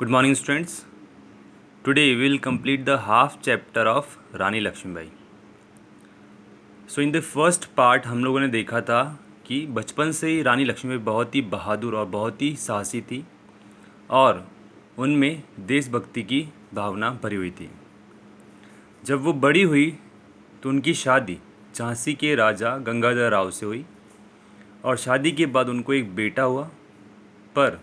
Good morning, students. Today we will complete the half chapter of Rani Lakshmibai. In the first part हम लोगों ने देखा था कि बचपन से ही रानी लक्ष्मीबाई बहुत ही बहादुर और बहुत ही साहसी थी और उनमें देशभक्ति की भावना भरी हुई थी. जब वो बड़ी हुई तो उनकी शादी झांसी के राजा गंगाधर राव से हुई और शादी के बाद उनको एक बेटा हुआ, पर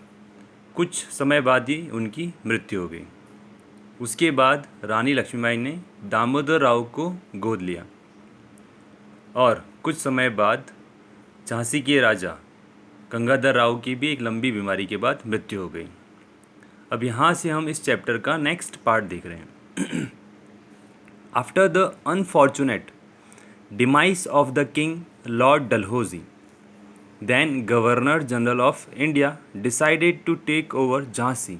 कुछ समय बाद ही उनकी मृत्यु हो गई. उसके बाद रानी लक्ष्मीबाई ने दामोदर राव को गोद लिया और कुछ समय बाद झांसी के राजा गंगाधर राव की भी एक लंबी बीमारी के बाद मृत्यु हो गई. अब यहाँ से हम इस चैप्टर का नेक्स्ट पार्ट देख रहे हैं. After the unfortunate demise of the king Lord Dalhousie, then Governor General of India decided to take over Jhansi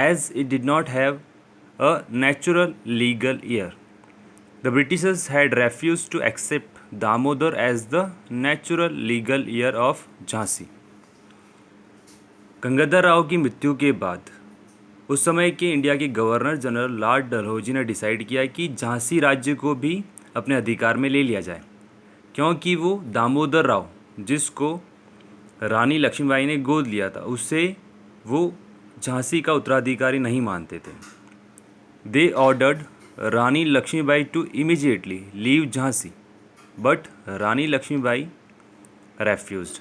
as it did not have a natural legal heir. The Britishers had refused to accept Damodar as the natural legal heir of Jhansi. Gangadhar Rao की मृत्यु के बाद उस समय के India के governor general Lord Dalhousie ने decide किया कि झांसी राज्य को भी अपने अधिकार में ले लिया जाए, क्योंकि वो दामोदर राव जिसको रानी लक्ष्मीबाई ने गोद लिया था उससे वो झांसी का उत्तराधिकारी नहीं मानते थे. They ordered Rani Laxmibai to immediately leave Jhansi, but Rani Laxmibai refused.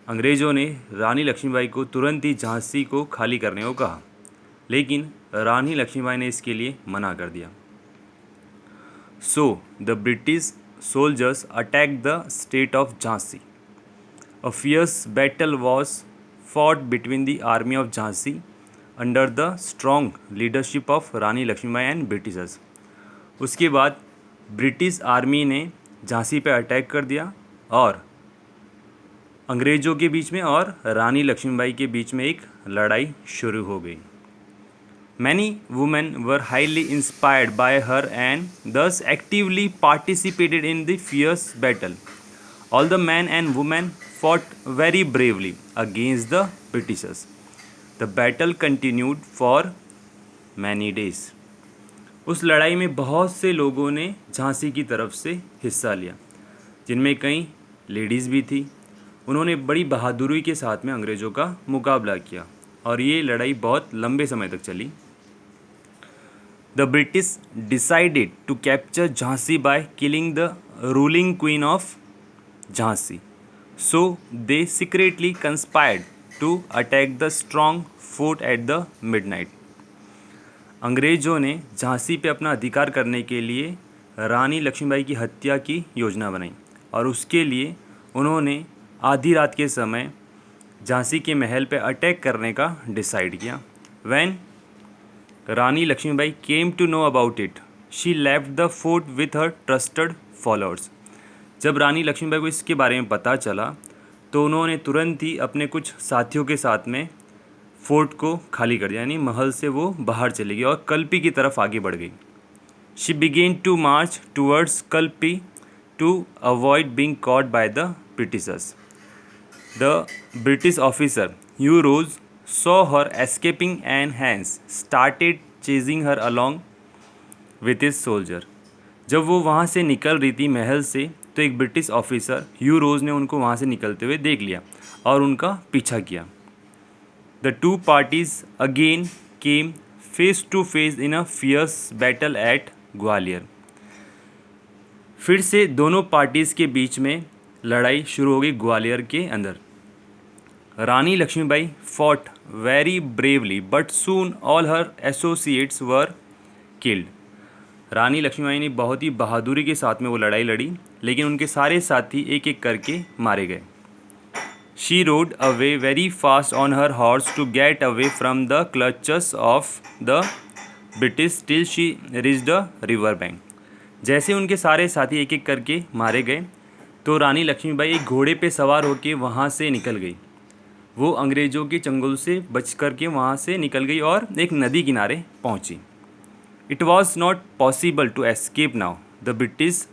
अंग्रेज़ों ने रानी लक्ष्मीबाई को तुरंत ही झांसी को खाली करने को कहा, लेकिन रानी लक्ष्मीबाई ने इसके लिए मना कर दिया. So the British soldiers attacked the state of Jhansi. A fierce battle was fought between the army of Jhansi under the strong leadership of Rani Lakshmibai and Britishers. उसके बाद ब्रिटिश आर्मी ने झांसी पे अटैक कर दिया और अंग्रेज़ों के बीच में और रानी लक्ष्मीबाई के बीच में एक लड़ाई शुरू हो गई. Many women were highly inspired by her and thus actively participated in the fierce battle. All the men and women fought very bravely against the Britishers. The battle continued for many days. उस लड़ाई में बहुत से लोगों ने झांसी की तरफ से हिस्सा लिया, जिनमें कई लेडीज़ भी थी. उन्होंने बड़ी बहादुरी के साथ में अंग्रेज़ों का मुकाबला किया और ये लड़ाई बहुत लंबे समय तक चली. The British decided to capture Jhansi by killing the ruling queen of Jhansi. So they secretly conspired to attack the strong fort at the midnight. अंग्रेज़ों ने झांसी पे अपना अधिकार करने के लिए रानी लक्ष्मीबाई की हत्या की योजना बनाई और उसके लिए उन्होंने आधी रात के समय झांसी के महल पे अटैक करने का डिसाइड किया. When Rani Lakshmibai came to know about it, she left the fort with her trusted followers. जब रानी लक्ष्मीबाई को इसके बारे में पता चला तो उन्होंने तुरंत ही अपने कुछ साथियों के साथ में फोर्ट को खाली कर दिया, यानी महल से वो बाहर चली गई और कल्पी की तरफ आगे बढ़ गई. She began to march towards Kalpi to avoid being caught by the Britishers. The British officer Hugh Rose saw her escaping and hence started chasing her along with his soldier. जब वो वहाँ से निकल रही थी महल से तो एक ब्रिटिश ऑफिसर ह्यू रोज ने उनको वहाँ से निकलते हुए देख लिया और उनका पीछा किया. The two parties again came face to face in a fierce battle at Gwalior. फिर से दोनों पार्टीज़ के बीच में लड़ाई शुरू हो गई ग्वालियर के अंदर. रानी Lakshmibai fought very bravely but soon all her associates were killed. रानी लक्ष्मीबाई ने बहुत ही बहादुरी के साथ में वो लड़ाई लड़ी, लेकिन उनके सारे साथी एक एक करके मारे गए. She rode away very fast on her horse to get away from the clutches of the British till she reached the river bank. जैसे उनके सारे साथी एक एक करके मारे गए तो रानी लक्ष्मीबाई एक घोड़े पे सवार होकर वहाँ से निकल गई. वो अंग्रेज़ों के चंगुल से बच कर के वहाँ से निकल गई और एक नदी किनारे पहुँची. It was not possible to escape now. The British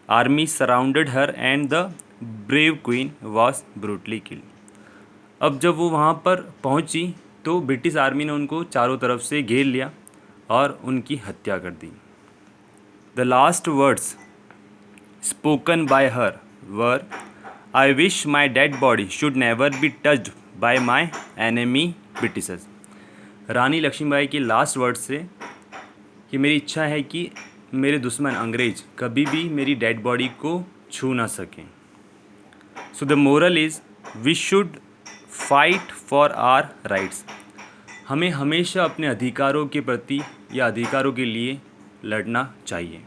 army surrounded her and the brave queen was brutally killed. अब जब वो वहाँ पर पहुँची तो ब्रिटिश आर्मी ने उनको चारों तरफ से घेर लिया और उनकी हत्या कर दी। The last words spoken by her were, I wish my dead body should never be touched by my enemy Britishers. Rani Laxmibai की लास्ट वर्ड्स से कि मेरी इच्छा है कि मेरे दुश्मन अंग्रेज कभी भी मेरी डेड बॉडी को छू ना सकें। So the moral is we should fight for our rights. हमें हमेशा अपने अधिकारों के प्रति या अधिकारों के लिए लड़ना चाहिए।